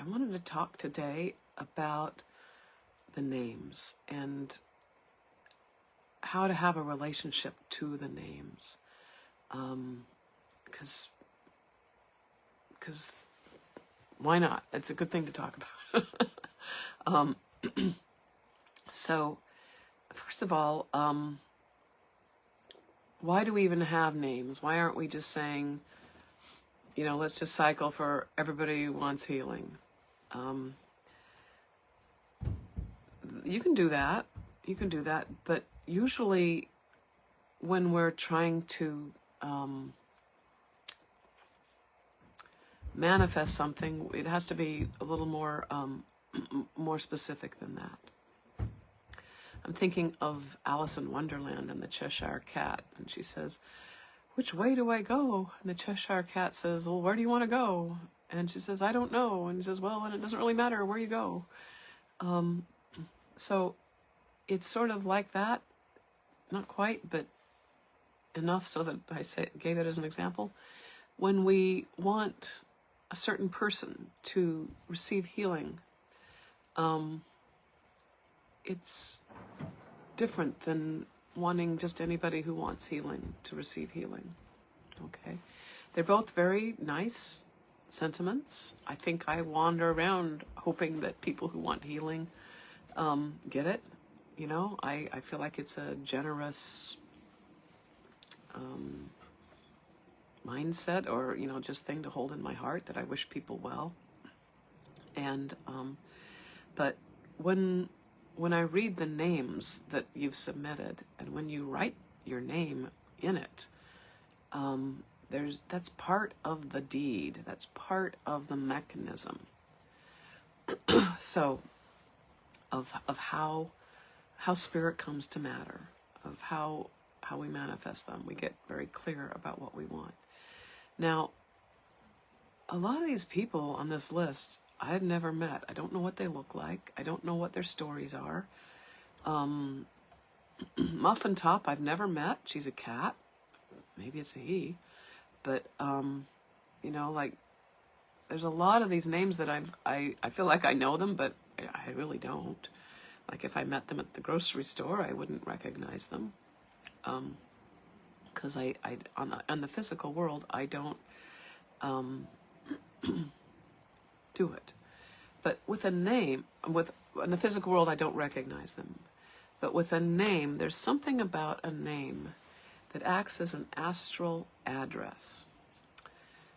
I wanted to talk today about the names and how to have a relationship to the names. Because why not? It's a good thing to talk about. So, first of all, why do we even have names? Why aren't we just saying, let's just cycle for everybody who wants healing? You can do that. But usually when we're trying to manifest something, it has to be a little more more specific than that. I'm thinking of Alice in Wonderland and the Cheshire Cat, and she says, "Which way do I go?" And the Cheshire Cat says, "Well, where do you want to go?" And she says, "I don't know." And he says, "Well, and it doesn't really matter where you go." So it's sort of like that, not quite, but enough so that I gave it as an example. When we want a certain person to receive healing, it's different than wanting just anybody who wants healing to receive healing. Okay? They're both very nice sentiments. I think I wander around hoping that people who want healing get it. I feel like it's a generous mindset, or just thing to hold in my heart, that I wish people well. And but when I read the names that you've submitted, and when you write your name in it, that's part of the deed. That's part of the mechanism. So of how spirit comes to matter, of how we manifest them. We get very clear about what we want. Now, a lot of these people on this list I've never met. I don't know what they look like. I don't know what their stories are. Muffin Top I've never met. She's a cat. Maybe it's a he. But, there's a lot of these names that I feel like I know them, but I really don't. Like if I met them at the grocery store, I wouldn't recognize them. Because on the physical world, I don't do it. But with a name, in the physical world, I don't recognize them. But with a name, there's something about a name that acts as an astral address.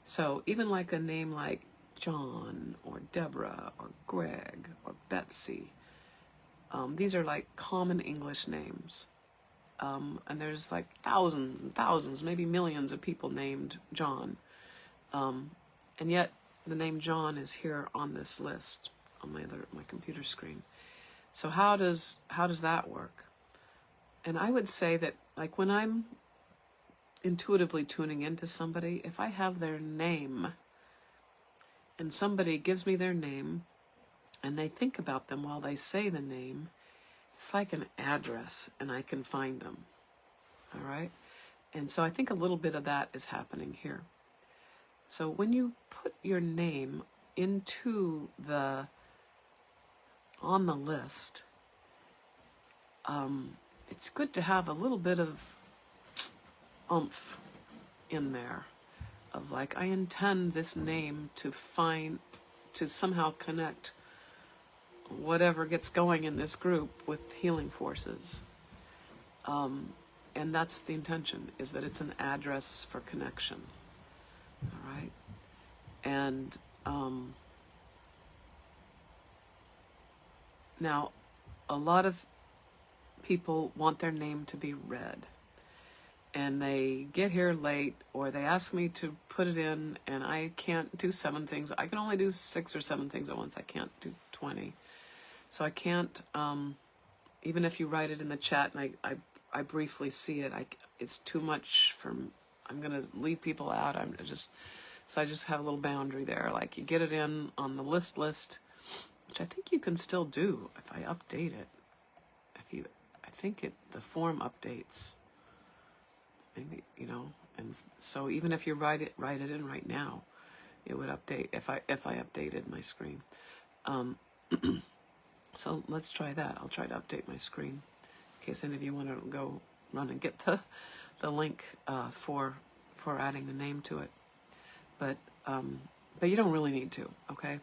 So even like a name like John or Deborah or Greg or Betsy, these are like common English names. And there's like thousands and thousands, maybe millions of people named John. And yet the name John is here on this list on my computer screen. So how does that work? And I would say that, like, when I'm intuitively tuning into somebody, if I have their name and somebody gives me their name and they think about them while they say the name, it's like an address and I can find them. All right? And so I think a little bit of that is happening here. So when you put your name on the list, it's good to have a little bit of oomph in there, of like, I intend this name to somehow connect whatever gets going in this group with healing forces. And that's the intention, is that it's an address for connection. All right? And now, a lot of people want their name to be read. And they get here late, or they ask me to put it in, and I can't do 7 things. I can only do 6 or 7 things at once. I can't do 20. So I can't, even if you write it in the chat and I briefly see it, it's too much I'm going to leave people out. So I just have a little boundary there. Like, you get it in on the list, which I think you can still do if I update it. I think the form updates. Maybe, and so even if you write it in right now, it would update if I updated my screen. So let's try that. I'll try to update my screen in case any of you want to go run and get the link for adding the name to it. But you don't really need to, okay?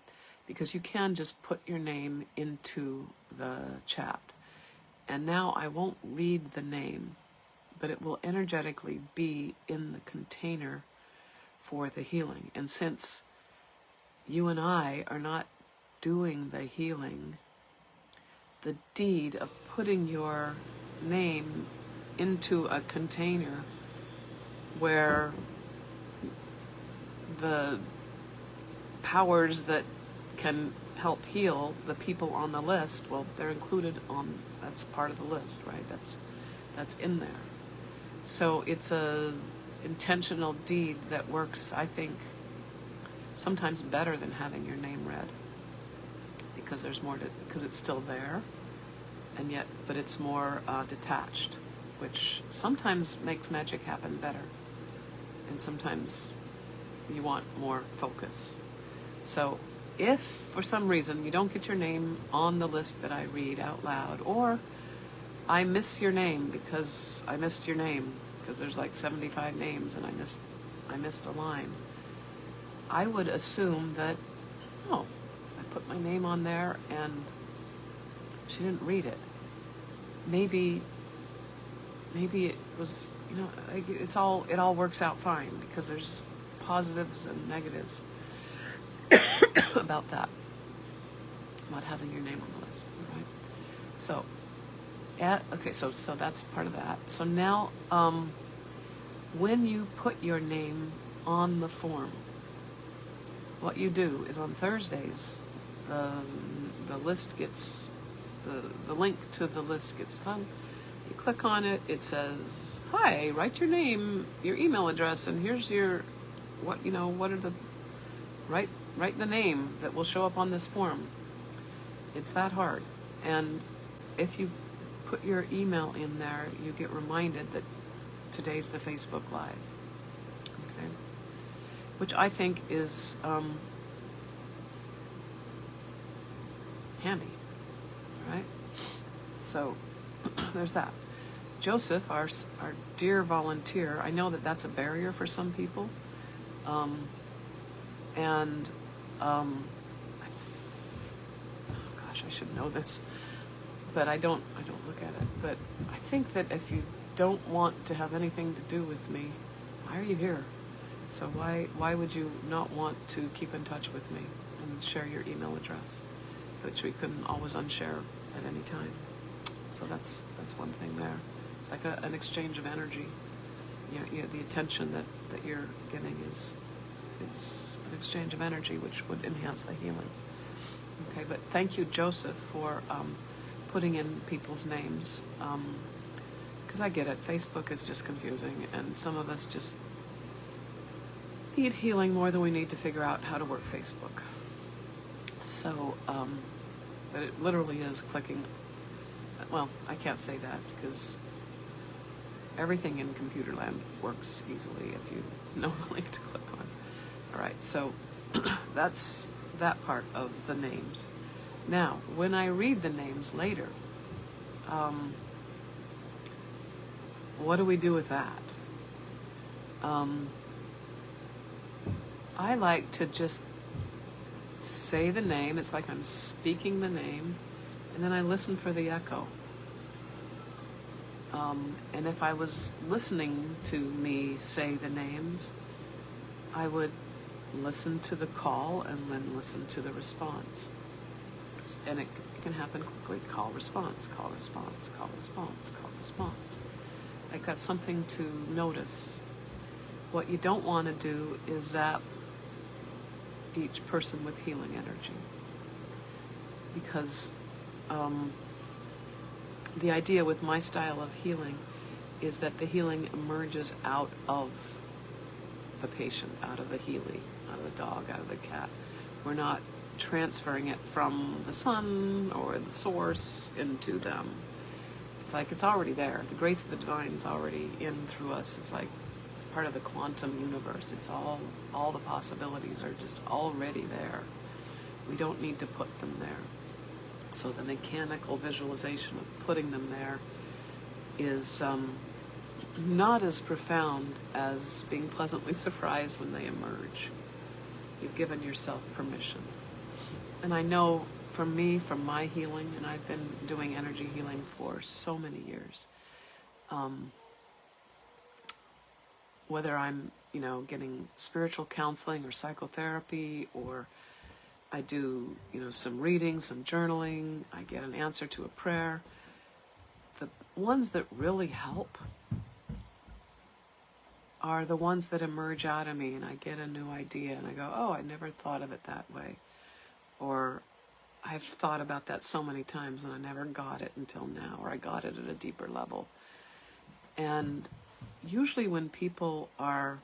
Because you can just put your name into the chat. And now I won't read the name, but it will energetically be in the container for the healing. And since you and I are not doing the healing, the deed of putting your name into a container where the powers that can help heal the people on the list, well, they're included on, that's part of the list, right? That's in there. So it's a intentional deed that works, I think, sometimes better than having your name read, because there's more to, because it's still there, and yet, but it's more detached, which sometimes makes magic happen better, and sometimes you want more focus. So if for some reason you don't get your name on the list that I read out loud, or I miss your name because I missed your name because there's like 75 names and I missed a line, I would assume that, oh, I put my name on there and she didn't read it. Maybe it was, you know, it all works out fine, because there's positives and negatives about that, about having your name on the list, right? So, okay, so that's part of that. So now, when you put your name on the form, what you do is on Thursdays, the list gets, the link to the list gets done. You click on it, it says, hi, write your name, your email address, and here's your, what are the, write the name that will show up on this form. It's that hard. And if you put your email in there, you get reminded that today's the Facebook Live. Okay? Which I think is handy, right? So there's that. Joseph, our dear volunteer, I know that that's a barrier for some people, gosh, I should know this, but I don't look at it. But I think that if you don't want to have anything to do with me, why are you here? So why would you not want to keep in touch with me and share your email address, which we couldn't always unshare at any time? So that's one thing there. It's like an exchange of energy. You know, the attention that you're getting is an exchange of energy, which would enhance the healing. Okay, but thank you, Joseph, for putting in people's names, because I get it. Facebook is just confusing, and some of us just need healing more than we need to figure out how to work Facebook. So, but it literally is clicking. Well, I can't say that because everything in computer land works easily if you know the link to click on. All right, so that's that part of the names. Now, when I read the names later, what do we do with that? I like to just say the name. It's like I'm speaking the name, and then I listen for the echo. And if I was listening to me say the names, I would listen to the call and then listen to the response. And it can happen quickly. Call, response, call, response, call, response, call, response. Like that's something to notice. What you don't want to do is zap each person with healing energy. Because the idea with my style of healing is that the healing emerges out of the patient, out of the healy, out of the dog, out of the cat. We're not transferring it from the sun or the source into them. It's like it's already there. The grace of the divine is already in through us. It's like part of the quantum universe. It's all the possibilities are just already there. We don't need to put them there. So the mechanical visualization of putting them there is not as profound as being pleasantly surprised when they emerge. You've given yourself permission. And I know from me, from my healing, and I've been doing energy healing for so many years, whether I'm, getting spiritual counseling or psychotherapy, or I do, some reading, some journaling, I get an answer to a prayer, the ones that really help are the ones that emerge out of me, and I get a new idea and I go, oh, I never thought of it that way. Or I've thought about that so many times and I never got it until now, or I got it at a deeper level. And usually when people are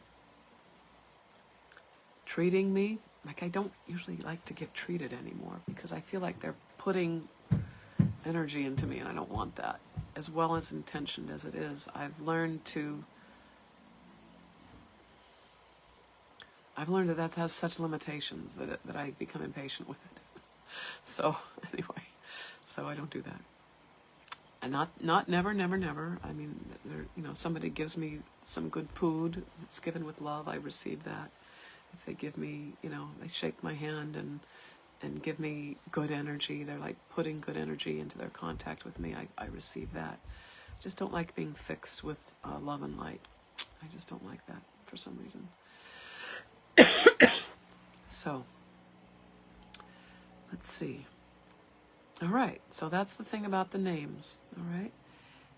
treating me, like, I don't usually like to get treated anymore because I feel like they're putting energy into me and I don't want that. As well as intentioned as it is, I've learned that has such limitations that I become impatient with it. So anyway, so I don't do that. And not never. I mean, somebody gives me some good food, it's given with love, I receive that. If they give me, they shake my hand and give me good energy, they're like putting good energy into their contact with me, I receive that. I just don't like being fixed with love and light. I just don't like that for some reason. So, let's see. All right, so that's the thing about the names, all right?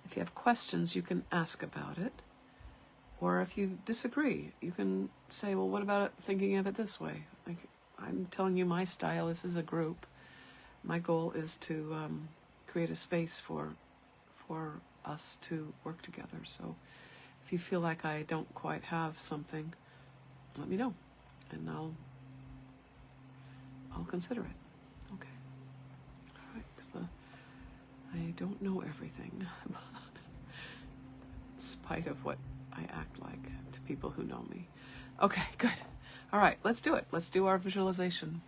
If you have questions, you can ask about it. Or if you disagree, you can say, well, what about thinking of it this way? Like, I'm telling you my style, this is a group. My goal is to create a space for us to work together. So if you feel like I don't quite have something, let me know, and I'll consider it. Okay. All right, because I don't know everything, in spite of what I act like to people who know me. Okay, good. All right, let's do it. Let's do our visualization.